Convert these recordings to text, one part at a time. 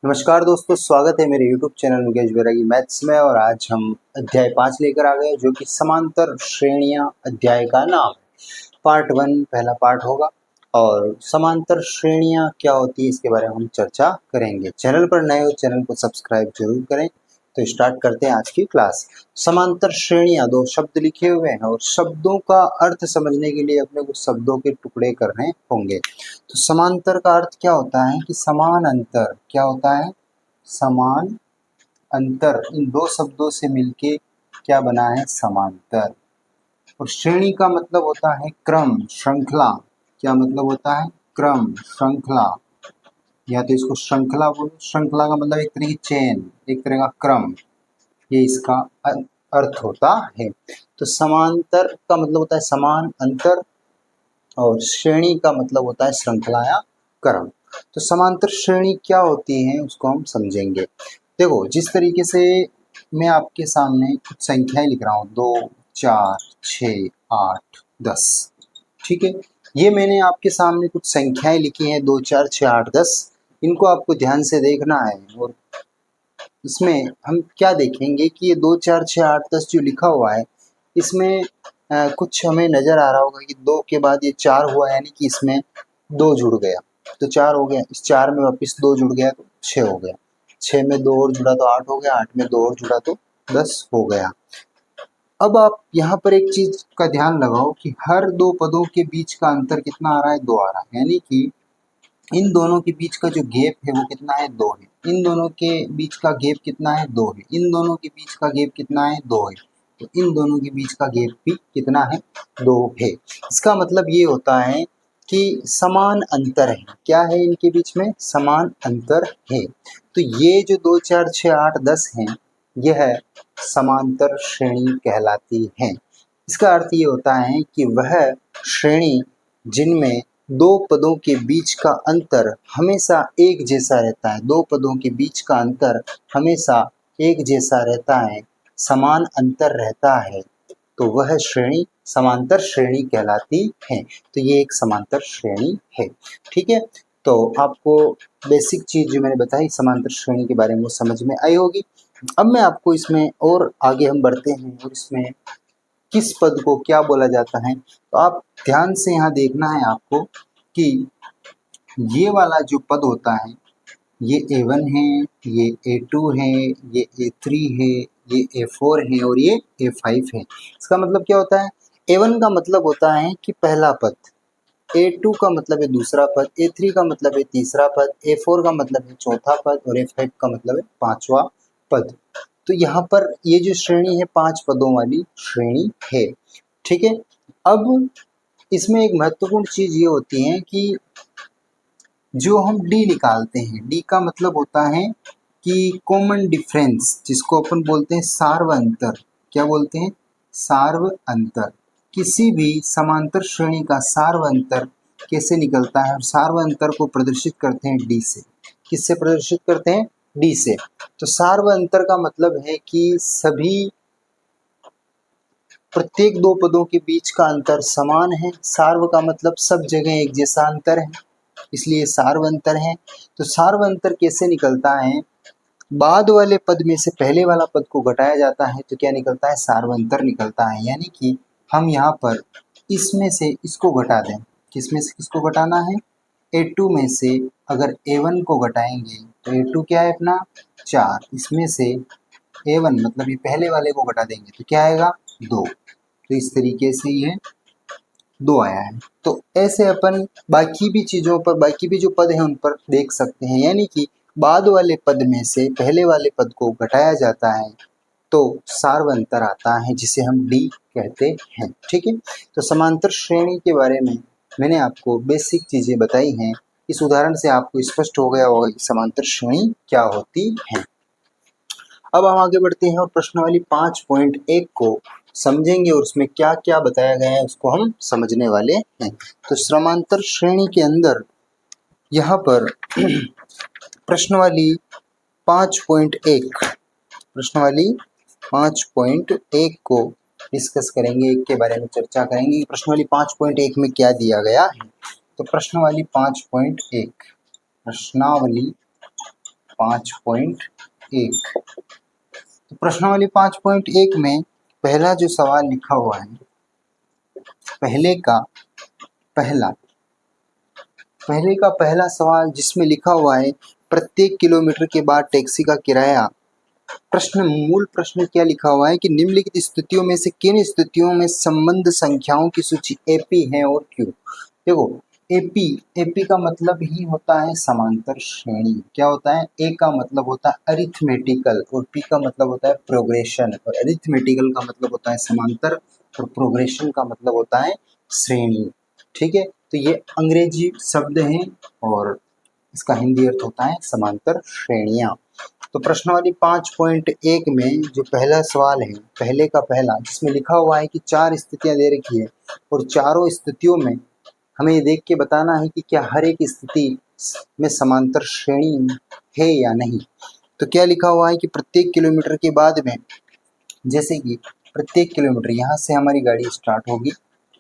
नमस्कार दोस्तों, स्वागत है मेरे YouTube चैनल मुकेश बैरागी मैथ्स में। और आज हम अध्याय 5 लेकर आ गए जो कि समांतर श्रेणियां अध्याय का नाम है। पार्ट 1 पहला पार्ट होगा और समांतर श्रेणियां क्या होती है इसके बारे में हम चर्चा करेंगे। चैनल पर नए हो चैनल को सब्सक्राइब जरूर करें। तो स्टार्ट करते हैं आज की क्लास। समांतर श्रेणियां, दो शब्द लिखे हुए हैं और शब्दों का अर्थ समझने के लिए अपने कुछ शब्दों के टुकड़े करने होंगे। तो समांतर का अर्थ क्या होता है कि समान अंतर। क्या होता है? समान अंतर। इन दो शब्दों से मिलके क्या बना है? समांतर। और श्रेणी का मतलब होता है क्रम, श्रृंखला। क्या मतलब होता है? क्रम, श्रृंखला। या तो इसको श्रृंखला बोलो। श्रृंखला का मतलब एक तरह की चेन, एक तरह का क्रम, ये इसका अर्थ होता है। तो समांतर का मतलब होता है समान अंतर और श्रेणी का मतलब होता है श्रृंखला या क्रम। तो समांतर श्रेणी क्या होती है उसको हम समझेंगे। देखो, जिस तरीके से मैं आपके सामने कुछ संख्याएं लिख रहा हूँ, 2, 4, 6, 8, 10, ठीक है। ये मैंने आपके सामने कुछ संख्याएं लिखी हैं, 2, 4, 6, 8, 10। इनको आपको ध्यान से देखना है और इसमें हम क्या देखेंगे कि ये 2, 4, 6, 8, 10 जो लिखा हुआ है इसमें कुछ हमें नज़र आ रहा होगा कि 2 के बाद ये 4 हुआ, यानी कि इसमें 2 जुड़ गया तो 4 हो गया। इस 4 में वापस 2 जुड़ गया तो 6 हो गया। 6 में 2 और जुड़ा तो 8 हो गया। 8 में 2 और जुड़ा तो 10 हो गया। अब आप यहाँ पर एक चीज का ध्यान लगाओ कि हर दो पदों के बीच का अंतर कितना आ रहा है? 2 आ रहा है। यानी कि इन दोनों के बीच का जो गैप है वो कितना है? 2 है। इन दोनों के बीच का गैप कितना है? 2 है। इन दोनों के बीच का गैप कितना है? 2 है। तो इन दोनों के बीच का गैप भी कितना है? 2 है। इसका मतलब ये होता है कि समान अंतर है। क्या है इनके बीच में? समान अंतर है। तो ये जो 2, 4, 6, 8, 10 हैं, यह समांतर श्रेणी कहलाती है। इसका अर्थ ये होता है कि वह श्रेणी जिनमें दो पदों के बीच का अंतर हमेशा एक जैसा रहता है, दो पदों के बीच का अंतर हमेशा एक जैसा रहता है, समान अंतर रहता है, तो वह श्रेणी समांतर श्रेणी कहलाती है। तो ये एक समांतर श्रेणी है, ठीक है। तो आपको बेसिक चीज जो मैंने बताई समांतर श्रेणी के बारे में वो समझ में आई होगी। अब मैं आपको इसमें और आगे हम बढ़ते हैं और इसमें किस पद को क्या बोला जाता है, तो आप ध्यान से यहाँ देखना है आपको कि ये वाला जो पद होता है ये A1 है, ये A2 है, ये A3 है, ये A4 है और ये A5 है। इसका मतलब क्या होता है? A1 का मतलब होता है कि पहला पद, A2 का मतलब है दूसरा पद, A3 का मतलब है तीसरा पद, A4 का मतलब है चौथा पद और A5 का मतलब है पांचवा पद। तो यहाँ पर ये जो श्रेणी है 5 पदों वाली श्रेणी है, ठीक है। अब इसमें एक महत्वपूर्ण चीज ये होती है कि जो हम डी निकालते हैं, डी का मतलब होता है कि कॉमन डिफरेंस, जिसको अपन बोलते हैं सार्व अंतर। क्या बोलते हैं? सार्व अंतर। किसी भी समांतर श्रेणी का सार्व अंतर कैसे निकलता है? और सार्व अंतर को प्रदर्शित करते हैं डी से। किससे प्रदर्शित करते हैं? डी से। तो सार्व अंतर का मतलब है कि सभी प्रत्येक दो पदों के बीच का अंतर समान है। सार्व का मतलब सब जगह एक जैसा अंतर है, इसलिए सार्व अंतर है। तो सार्व अंतर कैसे निकलता है? बाद वाले पद में से पहले वाला पद को घटाया जाता है तो क्या निकलता है? सार्व अंतर निकलता है। यानी कि हम यहाँ पर इसमें से इसको घटा दें। किसमें से किसको घटाना है? A2 में से अगर A1 को घटाएंगे तो A2 क्या है अपना? 4। इसमें से A1 मतलब ये पहले वाले को घटा देंगे तो क्या आएगा? 2। तो इस तरीके से ये 2 आया है। तो ऐसे अपन बाकी भी चीज़ों पर, बाकी भी जो पद हैं उन पर देख सकते हैं। यानी कि बाद वाले पद में से पहले वाले पद को घटाया जाता है तो सार्व अंतर आता है, जिसे हम डी कहते हैं, ठीक है। तो समांतर श्रेणी के बारे में मैंने आपको बेसिक चीज़ें बताई हैं। इस उदाहरण से आपको स्पष्ट हो गया होगा कि समांतर श्रेणी क्या होती है। अब हम आगे बढ़ते हैं और प्रश्नावली 5.1 को समझेंगे और उसमें क्या क्या बताया गया है उसको हम समझने वाले हैं। तो समांतर श्रेणी के अंदर यहाँ पर प्रश्नावली 5.1 प्रश्नावली 5.1 को डिस्कस करेंगे, एक के बारे में चर्चा करेंगे। प्रश्नावली 5.1 में क्या दिया गया है? तो प्रश्नावली 5.1 प्रश्नावली 5.1। तो प्रश्नावली 5.1 में पहला जो सवाल लिखा हुआ है, पहले का पहला सवाल जिसमें लिखा हुआ है प्रत्येक किलोमीटर के बाद टैक्सी का किराया। मूल प्रश्न क्या लिखा हुआ है कि निम्नलिखित स्थितियों में से किन स्थितियों में संबंध संख्याओं की सूची एपी है और क्यों। देखो, एपी का मतलब ही होता है समांतर श्रेणी। क्या होता है? ए का मतलब होता है अरिथमेटिकल और पी का मतलब होता है प्रोग्रेशन। और अरिथमेटिकल का मतलब होता है समांतर और प्रोग्रेशन का मतलब होता है श्रेणी। ठीक है, तो ये अंग्रेजी शब्द हैं और इसका हिंदी अर्थ होता है समांतर श्रेणियां। तो प्रश्नावली 5.1 में जो पहला सवाल है, पहले का पहला, जिसमें लिखा हुआ है कि 4 स्थितियां दे रखी है और चारों स्थितियों में हमें ये देख के बताना है कि क्या हर एक स्थिति में समांतर श्रेणी है या नहीं। तो क्या लिखा हुआ है कि प्रत्येक किलोमीटर के बाद में, जैसे कि प्रत्येक किलोमीटर यहाँ से हमारी गाड़ी स्टार्ट होगी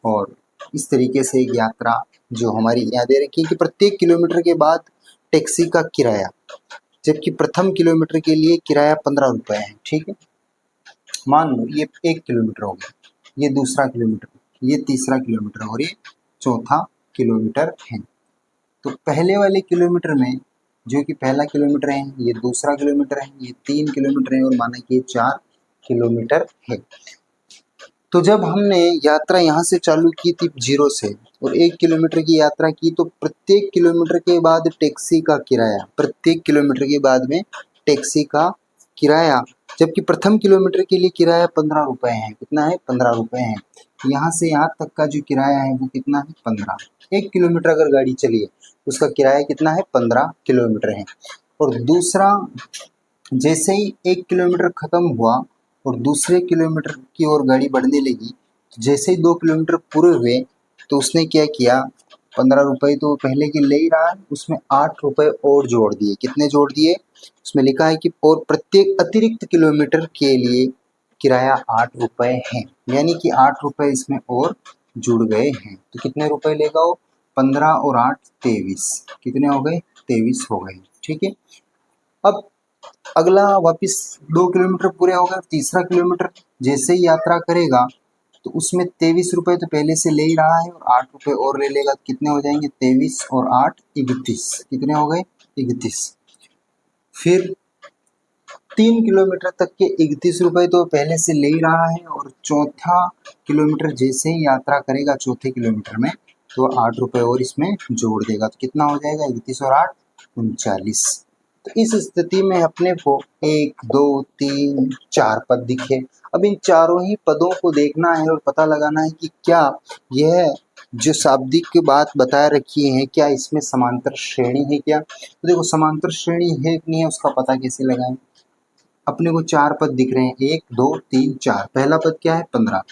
और इस तरीके से एक यात्रा जो हमारी यहाँ दे रखी है कि प्रत्येक किलोमीटर के बाद टैक्सी का किराया, जबकि प्रथम किलोमीटर के लिए किराया 15 रुपये है। ठीक है, मान लो ये 1 किलोमीटर हो गया, ये दूसरा किलोमीटर, ये तीसरा किलोमीटर और ये चौथा किलोमीटर है। तो पहले वाले किलोमीटर में जो कि पहला किलोमीटर है, ये दूसरा किलोमीटर है, ये 3 किलोमीटर है और माना कि ये 4 किलोमीटर है। तो जब हमने यात्रा यहाँ से चालू की थी 0 से और 1 किलोमीटर की यात्रा की, तो प्रत्येक किलोमीटर के बाद टैक्सी का किराया, प्रत्येक किलोमीटर के बाद में टैक्सी का किराया, जबकि प्रथम किलोमीटर के लिए किराया 15 रुपये है। कितना है? 15 रुपये है। यहाँ से यहाँ तक का जो किराया है वो कितना है? 15। 1 किलोमीटर अगर गाड़ी चली है उसका किराया कितना है? 15 किलोमीटर है। और दूसरा, जैसे ही 1 किलोमीटर खत्म हुआ और दूसरे किलोमीटर की ओर गाड़ी बढ़ने लगी, तो जैसे ही 2 किलोमीटर पूरे हुए तो उसने क्या किया, 15 रुपये तो पहले के ले ही रहा है, उसमें 8 रुपये और जोड़ दिए। कितने जोड़ दिए? उसमें लिखा है कि और प्रत्येक अतिरिक्त किलोमीटर के लिए किराया 8 रुपये है, यानी कि 8 रुपये इसमें और जुड़ गए हैं। तो कितने रुपए लेगा वो? 15 और 8 23। कितने हो गए? 23 हो गए। ठीक है, अब अगला वापस 2 किलोमीटर पूरे हो गए, तीसरा किलोमीटर जैसे ही यात्रा करेगा तो उसमें 23 रुपये तो पहले से ले ही रहा है और 8 रुपये और ले लेगा। कितने हो जाएंगे? 23 और 8 31। कितने हो गए? 31। फिर 3 किलोमीटर तक के 31 रुपये तो पहले से ले ही रहा है और चौथा किलोमीटर जैसे ही यात्रा करेगा चौथे किलोमीटर में तो 8 रुपये और इसमें जोड़ देगा। तो कितना हो जाएगा? 31 और 8 39। तो इस स्थिति में अपने को 1 2 3 4 पद दिखे। अब इन चारों ही पदों को देखना है और पता लगाना है कि क्या यह जो शाब्दिक की बात बता रखी है क्या इसमें समांतर श्रेणी है क्या। तो देखो, समांतर श्रेणी है कि नहीं है उसका पता कैसे लगाएं। अपने को 4 पद दिख रहे हैं, 1 2 3 4। पहला पद क्या है? 15।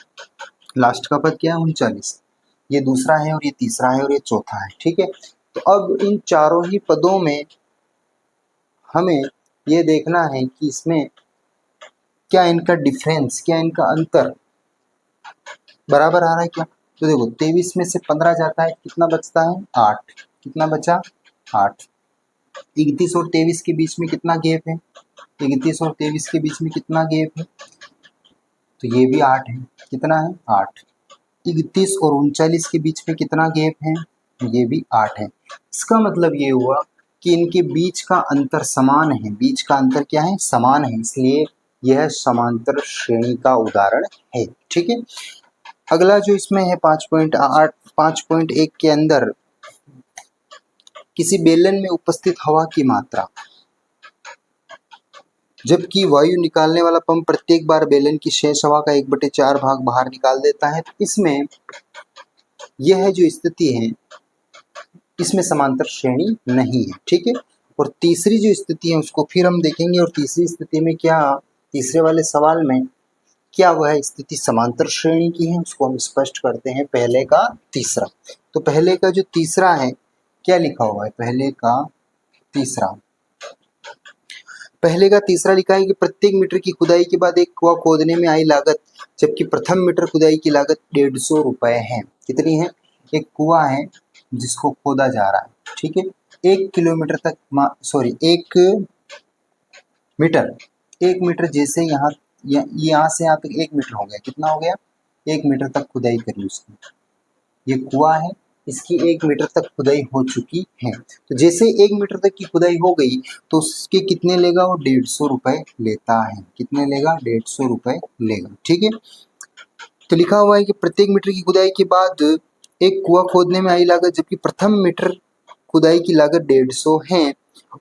लास्ट का पद क्या है? 39। ये दूसरा है और ये तीसरा है और ये चौथा है। ठीक है, तो अब इन चारों ही पदों में हमें ये देखना है कि इसमें क्या इनका डिफरेंस, क्या इनका अंतर बराबर आ रहा है क्या। तो देखो, 23 में से 15 जाता है, कितना बचता है? 8। कितना बचा? 8। 31 और 23 के बीच में कितना गैप है? 31 और 23 के बीच में कितना गैप है? तो ये भी 8 है। कितना है? 8। 31 और 39 के बीच में कितना गैप है? ये भी 8 है। इसका मतलब ये हुआ कि इनके बीच का अंतर समान है। बीच का अंतर क्या है? समान है, इसलिए यह समांतर श्रेणी का उदाहरण है। ठीक है, अगला जो इसमें है 5.8 5.1 के अंदर किसी बेलन में उपस्थित हवा की मात्रा, जबकि वायु निकालने वाला पंप प्रत्येक बार बेलन की शेष हवा का 1/4 भाग बाहर निकाल देता है। तो इसमें यह जो स्थिति है इसमें समांतर श्रेणी नहीं है। ठीक है, और तीसरी जो स्थिति है उसको फिर हम देखेंगे और तीसरी स्थिति में क्या, तीसरे वाले सवाल में क्या वह स्थिति समांतर श्रेणी की है उसको हम स्पष्ट करते हैं। पहले का तीसरा, तो पहले का जो तीसरा है क्या लिखा हुआ है? पहले का तीसरा लिखा है कि प्रत्येक मीटर की खुदाई के बाद एक कुआं खोदने में आई लागत, जबकि प्रथम मीटर खुदाई की लागत 150 रुपये है। कितनी है? एक कुआं है जिसको खोदा जा रहा है। ठीक है, 1 किलोमीटर तक एक मीटर। 1 मीटर जैसे यहाँ से यहाँ तक 1 मीटर हो गया, कितना हो गया? 1 मीटर तक खुदाई करी उसने। ये कुआं है, इसकी 1 मीटर तक खुदाई हो चुकी है। तो जैसे 1 मीटर तक की खुदाई हो गई तो उसके कितने लेगा वो? 150 रुपए लेता है। कितने लेगा? 150 रुपए लेगा। ठीक है, तो लिखा हुआ है कि प्रत्येक मीटर की खुदाई के बाद एक कुआं खोदने में आई लागत, जबकि प्रथम मीटर खुदाई की लागत 150 है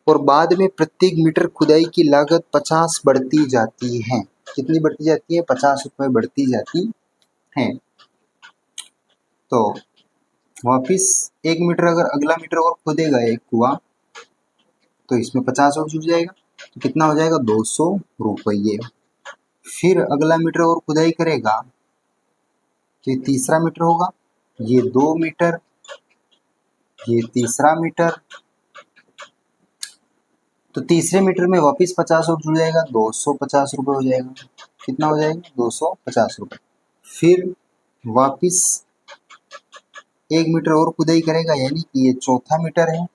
और बाद में प्रत्येक मीटर खुदाई की लागत 50 बढ़ती जाती है। कितनी बढ़ती जाती है? 50 रुपए बढ़ती जाती है। तो वापिस 1 मीटर, अगर अगला मीटर और खोदेगा एक कुआं तो इसमें 50 और जुड़ जाएगा, तो कितना हो जाएगा? 200 रुपये। फिर अगला मीटर और खुदाई करेगा तो ये तीसरा मीटर होगा, ये 2 मीटर, ये तीसरा मीटर, तो तीसरे मीटर में वापस 50 और जुड़ जाएगा, 250 रुपये हो जाएगा। कितना हो जाएगा? 250 रुपये। फिर वापस 1 मीटर और खुदाई करेगा, यानी कि ये चौथा मीटर है,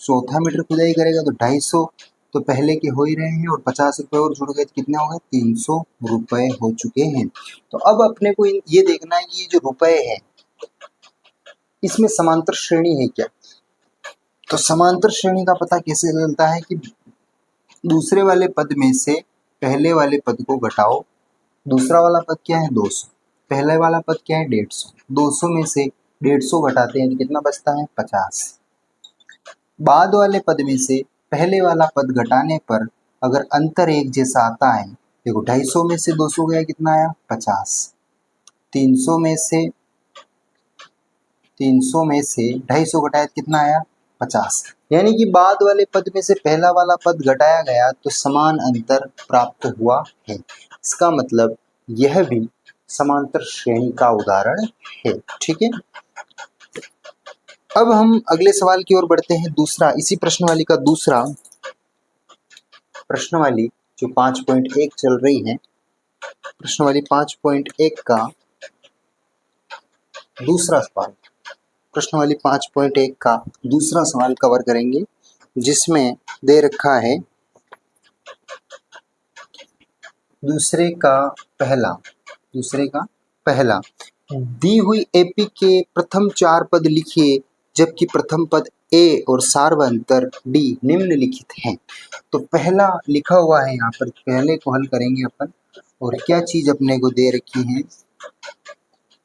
चौथा मीटर खुदाई करेगा तो 250, तो पहले के हो ही रहे हैं और 50 रुपये और जुड़ गए तो कितने हो गए? 300 रुपये हो चुके हैं। तो अब अपने को ये देखना है कि ये जो रुपए है इसमें समांतर श्रेणी है क्या? तो समांतर श्रेणी का पता कैसे चलता है कि दूसरे वाले पद में से पहले वाले पद को घटाओ। दूसरा वाला पद क्या है? 200। पहले वाला पद क्या है? 150। 200 में से 150 घटाते हैं तो कितना बचता है? 50। बाद वाले पद में से पहले वाला पद घटाने पर अगर अंतर एक जैसा आता है, देखो 250 में से 200 गया, कितना आया? 50। 300 में से 250 घटाया तो कितना आया? 50। यानी कि बाद वाले पद में से पहला वाला पद घटाया गया तो समान अंतर प्राप्त हुआ है। इसका मतलब यह भी समांतर श्रेणी का उदाहरण है। ठीक है, अब हम अगले सवाल की ओर बढ़ते हैं। दूसरा, इसी प्रश्नवाली का दूसरा प्रश्नवाली जो 5.1 चल रही है, प्रश्नवाली 5.1 का दूसरा सवाल, प्रश्नवाली 5.1 का दूसरा सवाल कवर करेंगे, जिसमें दे रखा है दूसरे का पहला दी हुई एपी के प्रथम 4 पद लिखिए, जबकि प्रथम पद ए और सार्वअंतर डी निम्नलिखित हैं। तो पहला लिखा हुआ है यहाँ पर, पहले को हल करेंगे अपन। और क्या चीज अपने को दे रखी है?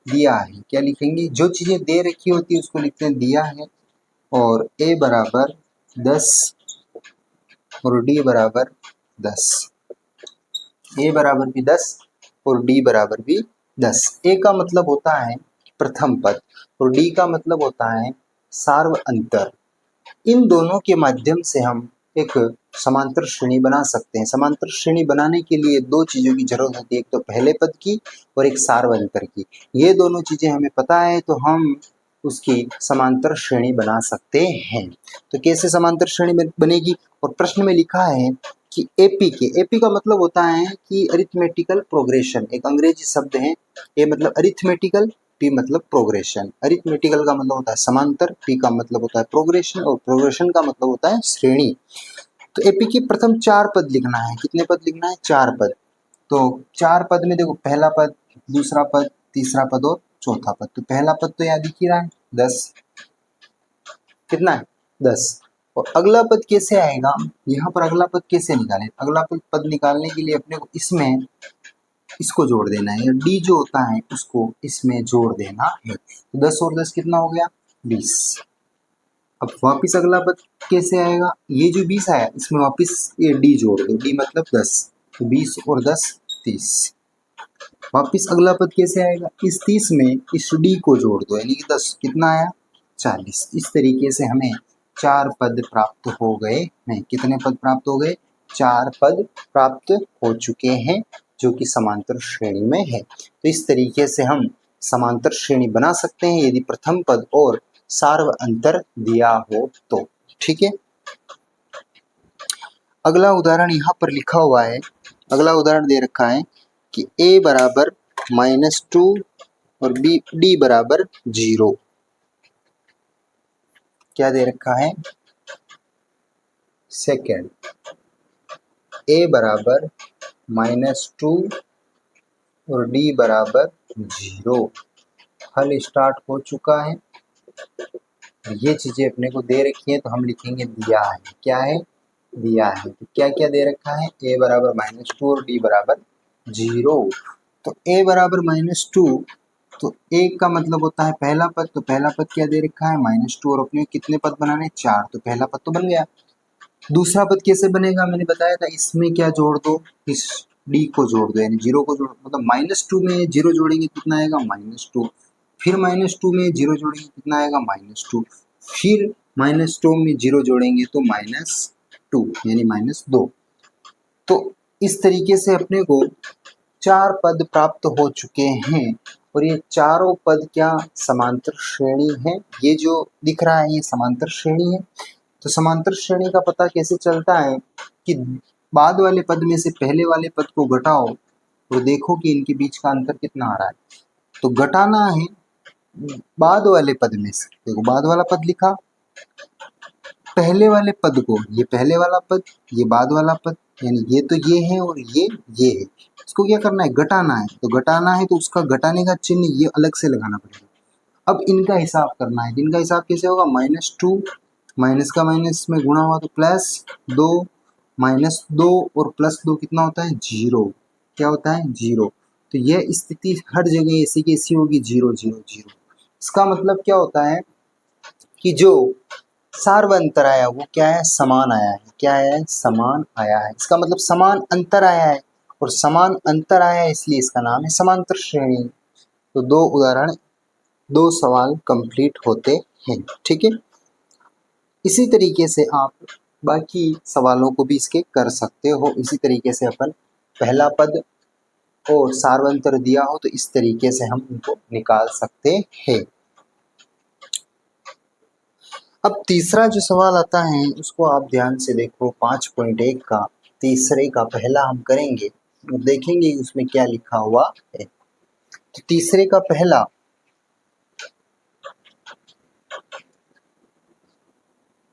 दिया है। क्या लिखेंगे? जो चीजें दे रखी होती है उसको लिखते हैं दिया है। और ए बराबर 10 और डी बराबर 10। ए बराबर भी 10 और डी बराबर भी 10। ए का मतलब होता है प्रथम पद और डी का मतलब होता है सार्व अंतर। इन दोनों के माध्यम से हम एक समांतर श्रेणी बना सकते हैं। समांतर श्रेणी बनाने के लिए 2 चीजों की जरूरत होती है, एक तो पहले पद की और एक सार्व अंतर की। ये दोनों चीजें हमें पता है तो हम उसकी समांतर श्रेणी बना सकते हैं। तो कैसे समांतर श्रेणी बनेगी? और प्रश्न में लिखा है कि एपी का मतलब होता है कि अरिथमेटिकल प्रोग्रेशन, एक अंग्रेजी शब्द है। ए मतलब अरिथमेटिकल, पी मतलब प्रोग्रेशन। अरिथमेटिकल का मतलब होता है समांतर, पी का मतलब होता है प्रोग्रेशन और प्रोग्रेशन का मतलब होता है श्रेणी। तो एपी के प्रथम 4 पद लिखना है। कितने पद लिखना है? 4 पद। तो 4 पद में देखो, पहला पद, दूसरा पद, तीसरा पद और चौथा पद। तो पहला पद तो याद दिख ही रहा है 10। कितना है? 10। और अगला पद कैसे आएगा? यहाँ पर अगला पद कैसे निकालें? अगला पद निकालने के लिए अपने को इसमें इसको जोड़ देना है, डी जो होता है उसको इसमें जोड़ देना है। तो 10 और 10 कितना हो गया? 20। अब वापिस अगला पद कैसे आएगा? ये जो 20 आया इसमें वापिस ये डी जोड़ दो, डी मतलब 10। तो 20 और 10 30। वापिस अगला पद कैसे आएगा? इस 30 में इस डी को जोड़ दो, यानी कि 10 कितना आया? 40। इस तरीके से हमें 4 पद प्राप्त हो गए हैं। कितने पद प्राप्त हो गए? 4 पद प्राप्त हो चुके हैं जो कि समांतर श्रेणी में है। तो इस तरीके से हम समांतर श्रेणी बना सकते हैं यदि प्रथम पद और सार्व अंतर दिया हो तो। ठीक है, अगला उदाहरण यहाँ पर लिखा हुआ है। अगला उदाहरण दे रखा है कि a बराबर -2 और d बराबर 0। क्या दे रखा है? सेकेंड, a बराबर -2 और d बराबर 0। हल स्टार्ट हो चुका है। ये चीजें अपने को दे रखी है तो हम लिखेंगे दिया है। क्या है? दिया है। तो क्या क्या दे रखा है? a बराबर -2 और d बराबर 0। तो a बराबर -2, तो a का मतलब होता है पहला पद। तो पहला पद क्या दे रखा है? -2। और अपने कितने पद बनाने? 4। तो पहला पद तो बन गया। दूसरा पद कैसे बनेगा? मैंने बताया था, इसमें क्या जोड़ दो? इस d को जोड़ दो, यानी 0 को जोड़, मतलब -2 में 0 जोड़ेंगे कितना आएगा? -2। फिर -2 में 0 जोड़ेंगे कितना आएगा? -2। फिर -2 में 0 जोड़ेंगे तो -2 यानी -2। तो इस तरीके से अपने को 4 पद प्राप्त हो चुके हैं। और ये चारों पद क्या? समांतर श्रेणी है। ये जो दिख रहा है ये समांतर श्रेणी है। तो समांतर श्रेणी का पता कैसे चलता है कि बाद वाले पद में से पहले वाले पद को घटाओ और देखो कि इनके बीच का अंतर कितना आ रहा है। तो घटाना है बाद वाले पद में से। देखो बाद वाला पद लिखा, पहले वाले पद को, ये पहले वाला पद, ये बाद वाला पद, यानी ये तो ये है और ये है। इसको क्या करना है? घटाना है। तो घटाना है तो उसका घटाने का चिन्ह ये अलग से लगाना पड़ेगा। अब इनका हिसाब करना है। इनका हिसाब कैसे होगा? -2 माइनस का माइनस में गुणा हुआ तो +2, -2 और +2 कितना होता है? 0। क्या होता है? 0। तो यह स्थिति हर जगह ऐसी की ऐसी होगी, 0 0 0। इसका मतलब क्या होता है कि जो सार्व अंतर आया वो क्या है? समान आया है। क्या है? समान आया है। इसका मतलब समान अंतर आया है, और समान अंतर आया है इसलिए इसका नाम है समांतर श्रेणी। तो 2 उदाहरण, 2 सवाल कंप्लीट होते हैं। ठीक है। इसी तरीके से आप बाकी सवालों को भी इसके कर सकते हो। इसी तरीके से अपन पहला पद और सार्वंतर दिया हो तो इस तरीके से हम उनको निकाल सकते हैं। अब तीसरा जो सवाल आता है उसको आप ध्यान से देखो। 5.1 का तीसरे का पहला हम करेंगे, देखेंगे उसमें क्या लिखा हुआ है। तो तीसरे का पहला,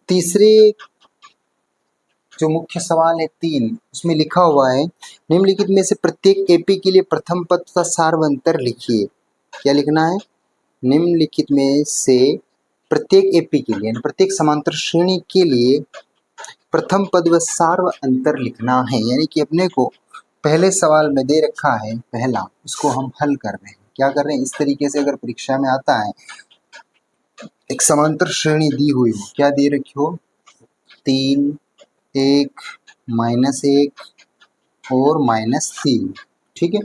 तीसरे जो मुख्य सवाल है 3, उसमें लिखा हुआ है निम्नलिखित में से प्रत्येक एपी के लिए प्रथम पद तथा सार्वंतर लिखिए। क्या लिखना है? निम्नलिखित में से प्रत्येक एपी के लिए, प्रत्येक समांतर श्रेणी के लिए प्रथम पद व सार्व अंतर लिखना है। यानी कि अपने को पहले सवाल में दे रखा है पहला, इसको हम हल कर रहे हैं। क्या कर रहे हैं? इस तरीके से अगर परीक्षा में आता है, एक समांतर श्रेणी दी हुई हो, क्या दे रखी हो? 3, 1, -1 और -3। ठीक है।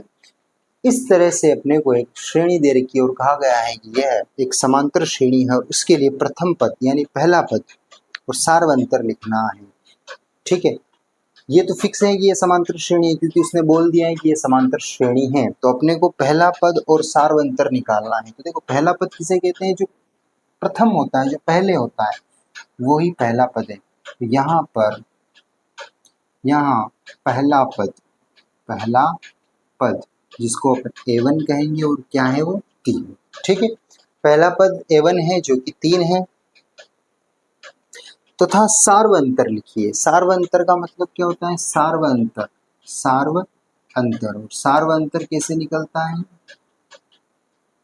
इस तरह से अपने को एक श्रेणी दे रखी है और कहा गया है कि यह एक समांतर श्रेणी है और उसके लिए प्रथम पद यानी पहला पद और सार्वंतर लिखना है। ठीक है। ये तो फिक्स है कि ये समांतर श्रेणी है क्योंकि उसने बोल दिया है कि ये समांतर श्रेणी है। तो अपने को पहला पद और सार्वंतर निकालना है। तो देखो पहला पद किसे कहते हैं? जो प्रथम होता है, जो पहले होता है, वो ही पहला पद है। तो यहाँ पर, यहाँ पहला पद जिसको अपन A1 कहेंगे और क्या है वो? 3। ठीक है। पहला पद A1 है जो कि 3 है। तथा सार्वंतर लिखिए। सार्वंतर का मतलब क्या होता है? सार्वंतर, सार्वंतर। और सार्वंतर कैसे निकलता है?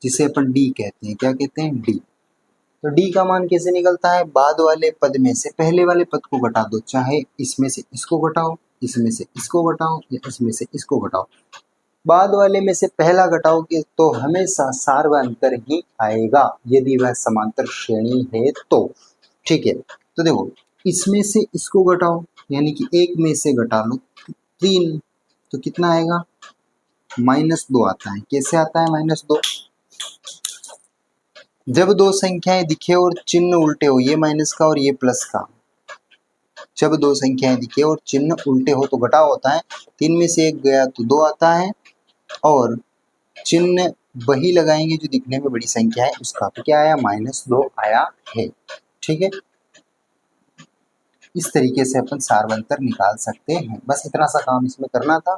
जिसे अपन डी कहते हैं। क्या कहते हैं? डी। तो डी का मान कैसे निकलता है? बाद वाले पद में से पहले वाले पद को घटा दो, चाहे इसमें से इसको घटाओ, इसमें से इसको घटाओ या इसमें से इसको घटाओ। बाद वाले में से पहला घटाओगे तो हमेशा सार्वंतर ही आएगा, यदि वह समांतर श्रेणी है तो। ठीक है। तो देखो इसमें से इसको घटाओ, यानी कि 1 में से घटा लो 3, तो कितना आएगा? -2 आता है। कैसे आता है -2? जब दो संख्याएं दिखे और चिन्ह उल्टे हो, ये माइनस का और ये प्लस का, जब दो संख्याएं दिखे और चिन्ह उल्टे हो तो घटाव होता है। 3 में से 1 गया तो 2 आता है, और चिन्ह वही लगाएंगे जो दिखने में बड़ी संख्या है उसका। तो क्या आया? -2 आया है। ठीक है। इस तरीके से अपन सार्वंतर निकाल सकते हैं। बस इतना सा काम इसमें करना था।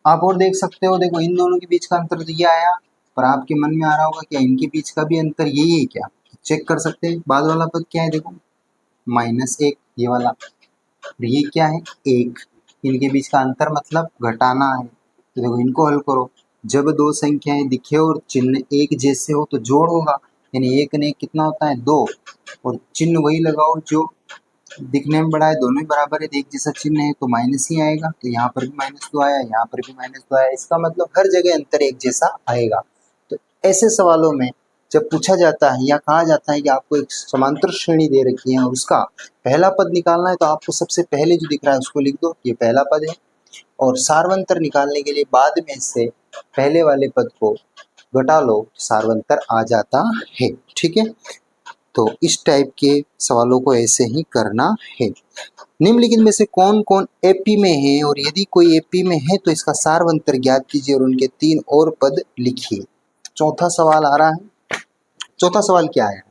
आप और देख सकते हो, देखो इन दोनों के बीच का अंतर तो ये आया, पर आपके मन में आ रहा होगा क्या इनके बीच का भी अंतर यही है क्या? चेक कर सकते हैं। बाद वाला पद क्या है? देखो -1 ये वाला, और ये क्या है, 1। इनके बीच का अंतर मतलब घटाना है, तो देखो इनको हल करो। जब दो संख्याएं दिखे और चिन्ह एक जैसे हो तो जोड़ होगा, यानी 1 ने कितना होता है 2, और चिन्ह वही लगाओ जो दिखने में बड़ा है, दोनों ही बराबर है, एक जैसा चिन्ह है तो माइनस ही आएगा। तो यहाँ पर भी -2 आया, यहाँ पर भी -2 आया, इसका मतलब हर जगह अंतर एक जैसा आएगा। तो ऐसे सवालों में जब पूछा जाता है या कहा जाता है कि आपको एक समांतर श्रेणी दे रखी है और उसका पहला पद निकालना है, तो आपको सबसे पहले जो दिख रहा है उसको लिख दो, ये पहला पद है। और सार्वंतर निकालने के लिए बाद में से पहले वाले पद को घटा लो, सार्वंतर आ जाता है। ठीक है, तो इस टाइप के सवालों को ऐसे ही करना है। निम्नलिखित में से कौन कौन एपी में है, और यदि कोई एपी में है तो इसका सार्वंतर ज्ञात कीजिए और उनके 3 और पद लिखिए। चौथा सवाल आ रहा है। चौथा सवाल क्या है,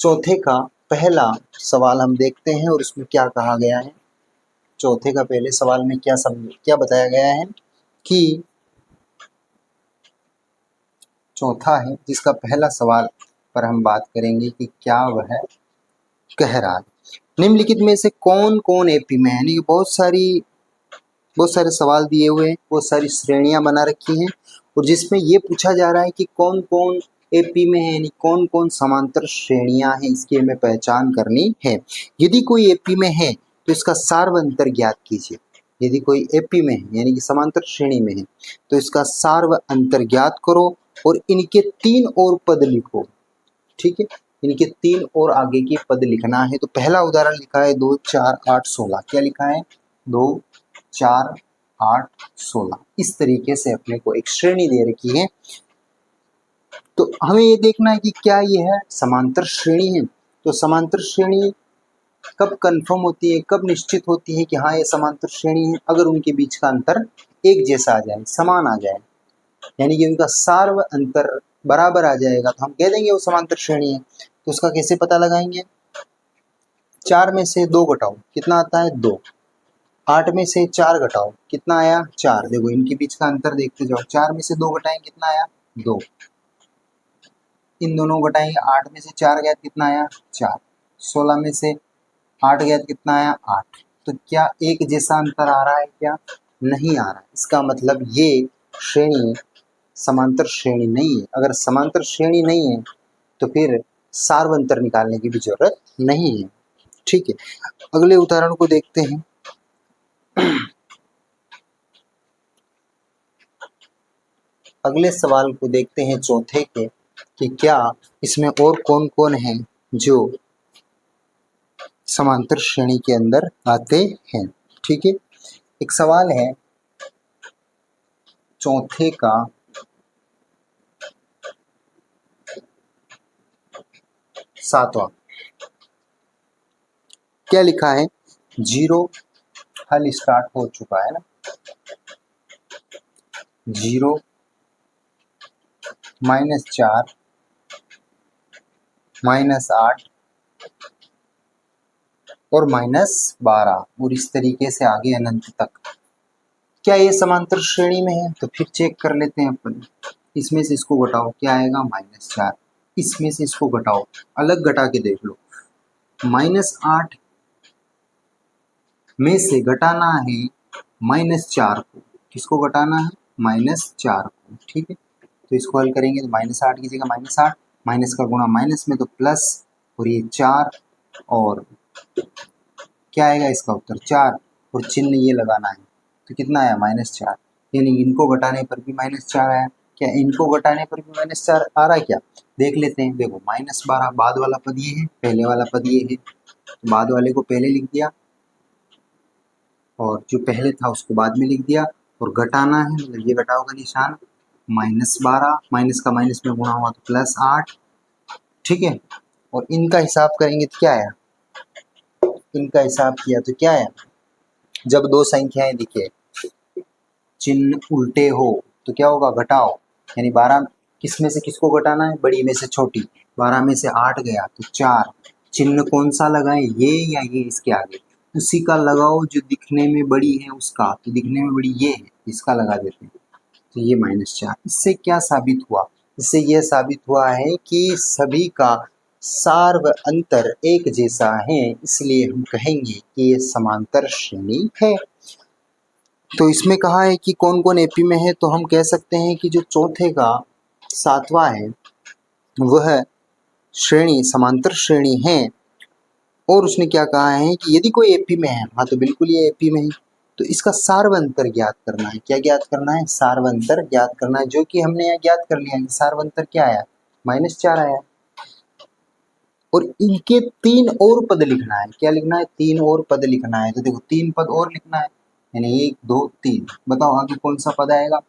चौथे का पहला सवाल हम देखते हैं और उसमें क्या कहा गया है। चौथे का पहले सवाल में क्या बताया गया है कि चौथा है जिसका पहला सवाल पर हम बात करेंगे कि क्या वह कह रहा है। निम्नलिखित में से कौन कौन एपी में है, यानी कि बहुत सारे सवाल दिए हुए हैं, बहुत सारी श्रेणियां बना रखी हैं, और जिसमें ये पूछा जा रहा है कि कौन कौन एपी में है, यानी कौन कौन समांतर श्रेणियां हैं, इसकी हमें पहचान करनी है। यदि कोई एपी में है तो इसका सार्वंतर ज्ञात कीजिए। यदि कोई एपी में है यानी कि समांतर श्रेणी में है तो इसका सार्वंतर ज्ञात करो और इनके 3 और पद लिखो। ठीक है, इनके 3 और आगे के पद लिखना है। तो पहला उदाहरण लिखा है 2, 4, 8, 16। क्या लिखा है, 2, 4, 8, 16। इस तरीके से अपने को एक श्रेणी दे रखी है। तो हमें ये देखना है कि क्या ये है समांतर श्रेणी है। तो समांतर श्रेणी कब कंफर्म होती है, कब निश्चित होती है कि हाँ ये समांतर श्रेणी है, अगर उनके बीच का अंतर एक जैसा आ जाए, समान आ जाए, यानी कि उनका सार्व अंतर बराबर आ जाएगा तो हम कह देंगे वो समांतर श्रेणी है। तो उसका कैसे पता लगाएंगे, 4 में से 2 घटाओ कितना आता है 2, 8 में से 4 घटाओ कितना आया 4। देखो इनके बीच का अंतर देखते जाओ, 4 में से 2 घटाएंगे कितना आया 2, इन दोनों घटाएंगे, 8 में से 4 गया कितना आया 4, 16 में से 8 गया कितना आया 8। तो क्या एक जैसा अंतर आ रहा है, क्या नहीं आ रहा है। इसका मतलब ये श्रेणी समांतर श्रेणी नहीं है। अगर समांतर श्रेणी नहीं है तो फिर सार्वंतर निकालने की भी जरूरत नहीं है। ठीक है, अगले उदाहरण को देखते हैं। अगले सवाल को देखते हैं चौथे के कि क्या इसमें और कौन कौन है जो समांतर श्रेणी के अंदर आते हैं। ठीक है, एक सवाल है चौथे का 7वां। क्या लिखा है, 0 हल स्टार्ट हो चुका है ना, 0 -4 -8 और -12 और इस तरीके से आगे अनंत तक। क्या ये समांतर श्रेणी में है, तो फिर चेक कर लेते हैं अपन। इसमें से इसको घटाओ क्या आएगा -4, इसमें से इसको घटाओ, अलग घटा के देख लो। -8 में से घटाना है -4 को, किसको घटाना है -4 को। ठीक है, तो इसको हल करेंगे तो -8 की जगह -8, माइनस का गुणा माइनस में तो प्लस, और ये 4, और क्या आएगा इसका उत्तर 4, और चिन्ह ये लगाना है तो कितना आया -4, यानी इनको घटाने पर भी -4 आया। क्या इनको घटाने पर भी -4 आ रहा है, क्या देख लेते हैं। देखो -12 बाद वाला पद ये है, पहले वाला पद ये है, तो बाद वाले को पहले लिख दिया और जो पहले था उसको बाद में लिख दिया, और घटाना है मतलब ये घटाओ का निशान, -12 माइनस का माइनस में गुणा हुआ तो +8। ठीक है, और इनका हिसाब करेंगे तो क्या आया, इनका हिसाब किया तो क्या आया, जब दो संख्याएं दिखे चिन्ह उल्टे हो तो क्या होगा, घटाओ, यानी 12 किस में से किसको घटाना है, बड़ी में से छोटी। 12 में से 8 गया तो 4, चिन्ह कौन सा लगाएं, ये या ये इसके आगे, उसी का लगाओ जो दिखने में बड़ी है उसका, तो दिखने में बड़ी ये है, इसका लगा देते हैं तो ये -4। इससे क्या साबित हुआ, इससे यह साबित हुआ है कि सभी का सार्व अंतर एक जैसा है, इसलिए हम कहेंगे कि ये समांतर श्रेणी है। तो इसमें कहा है कि कौन कौन एपी में है, तो हम कह सकते हैं कि जो चौथे का सातवां है वह श्रेणी समांतर श्रेणी है। और उसने क्या कहा है कि यदि कोई एपी में है, हाँ तो बिल्कुल ये एपी में है, तो इसका सार्वंतर ज्ञात करना है। क्या ज्ञात करना है? सार्वंतर ज्ञात करना है, जो कि हमने यहाँ ज्ञात कर लिया कि सार्वंतर क्या आया, -4 आया। और इनके 3 और पद लिखना है। क्या लिखना है? 3 और पद लिखना है। तो देखो 3 पद और लिखना है, यानी 1 2 3। बताओ आगे कौन सा पद आएगा?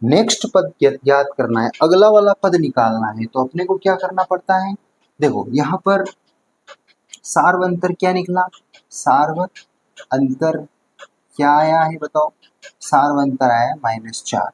नेक्स्ट पद ज्ञात करना है, अगला वाला पद निकालना है। तो अपने को क्या करना पड़ता है? देखो यहाँ पर सार्व अंतर क्या निकला? सार्व अंतर क्या आया है बताओ? सार्व अंतर आया -4।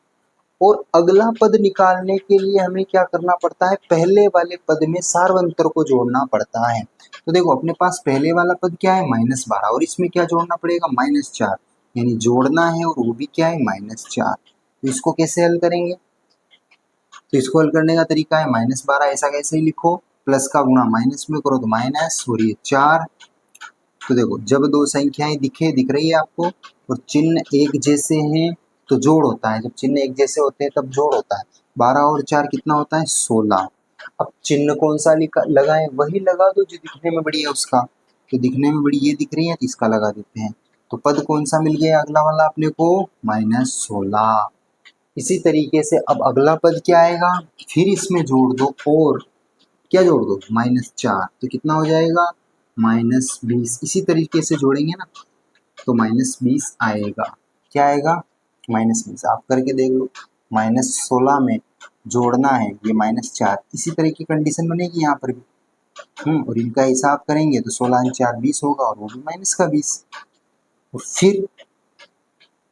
और अगला पद निकालने के लिए हमें क्या करना पड़ता है? पहले वाले पद में सार्व अंतर को जोड़ना पड़ता है। तो देखो अपने पास पहले वाला पद क्या है? -12, और इसमें क्या जोड़ना पड़ेगा? -4, यानी जोड़ना है, और वो भी क्या है? -4। तो इसको कैसे हल करेंगे? तो इसको हल करने का तरीका है -12 ऐसा कैसे ही लिखो, प्लस का गुणा माइनस में करो तो माइनस, और ये 4। तो देखो जब दो संख्याएं दिख रही है आपको और चिन्ह एक जैसे हैं तो जोड़ होता है। जब चिन्ह एक जैसे होते हैं तब जोड़ होता है। 12 और 4 कितना होता है? 16। अब चिन्ह कौन सा लगाएं? वही लगा दो जो दिखने में बड़ी है उसका। तो दिखने में बड़ी ये दिख रही है तो इसका लगा देते हैं। तो पद कौन सा मिल गया अगला वाला अपने को? -16। इसी तरीके से अब अगला पद क्या आएगा? फिर इसमें जोड़ दो, और क्या जोड़ दो? -4। तो कितना हो जाएगा? -20। इसी तरीके से जोड़ेंगे ना तो -20 आएगा। क्या आएगा? -20। आप करके देख लो। -16 में जोड़ना है ये -4, इसी तरह की कंडीशन बनेगी यहाँ पर भी। और इनका हिसाब करेंगे तो 16 4 20 होगा, और वो भी -20। और फिर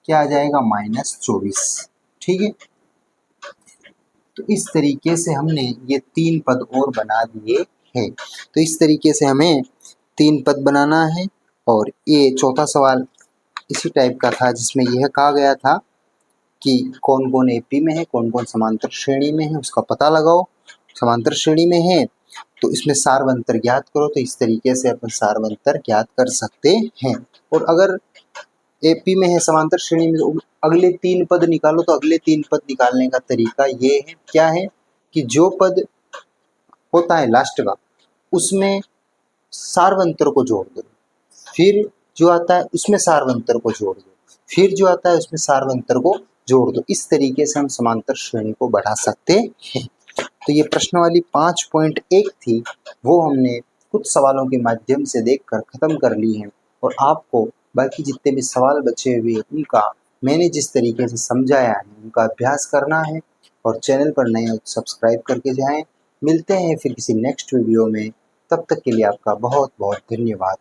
क्या आ जाएगा? -24। ठीक है। तो इस तरीके से हमने ये 3 पद और बना दिए हैं। तो इस तरीके से हमें 3 पद बनाना है। और ये चौथा सवाल इसी टाइप का था, जिसमें यह कहा गया था कि कौन कौन एपी में है, कौन कौन समांतर श्रेणी में है, उसका पता लगाओ। समांतर श्रेणी में है तो इसमें सार्वंतर ज्ञात करो। तो इस तरीके से अपन सार्वंतर ज्ञात कर सकते हैं। और अगर एपी में है समांतर श्रेणी में, तो अगले 3 पद निकालो। तो अगले 3 पद निकालने का तरीका ये है, क्या है कि जो पद होता है लास्ट का उसमें सार्वंतर को जोड़ दो, फिर जो आता है उसमें सार्वंतर को जोड़ दो, फिर जो आता है उसमें सार्वंतर को जोड़ दो। इस तरीके से हम समांतर श्रेणी को बढ़ा सकते हैं। तो ये प्रश्न वाली 5.1 थी, वो हमने कुछ सवालों के माध्यम से देखकर खत्म कर ली है। और आपको बाकी जितने भी सवाल बचे हुए उनका मैंने जिस तरीके से समझाया है उनका अभ्यास करना है। और चैनल पर नए हो तो सब्सक्राइब करके जाएं। मिलते हैं फिर किसी नेक्स्ट वीडियो में, तब तक के लिए आपका बहुत बहुत धन्यवाद।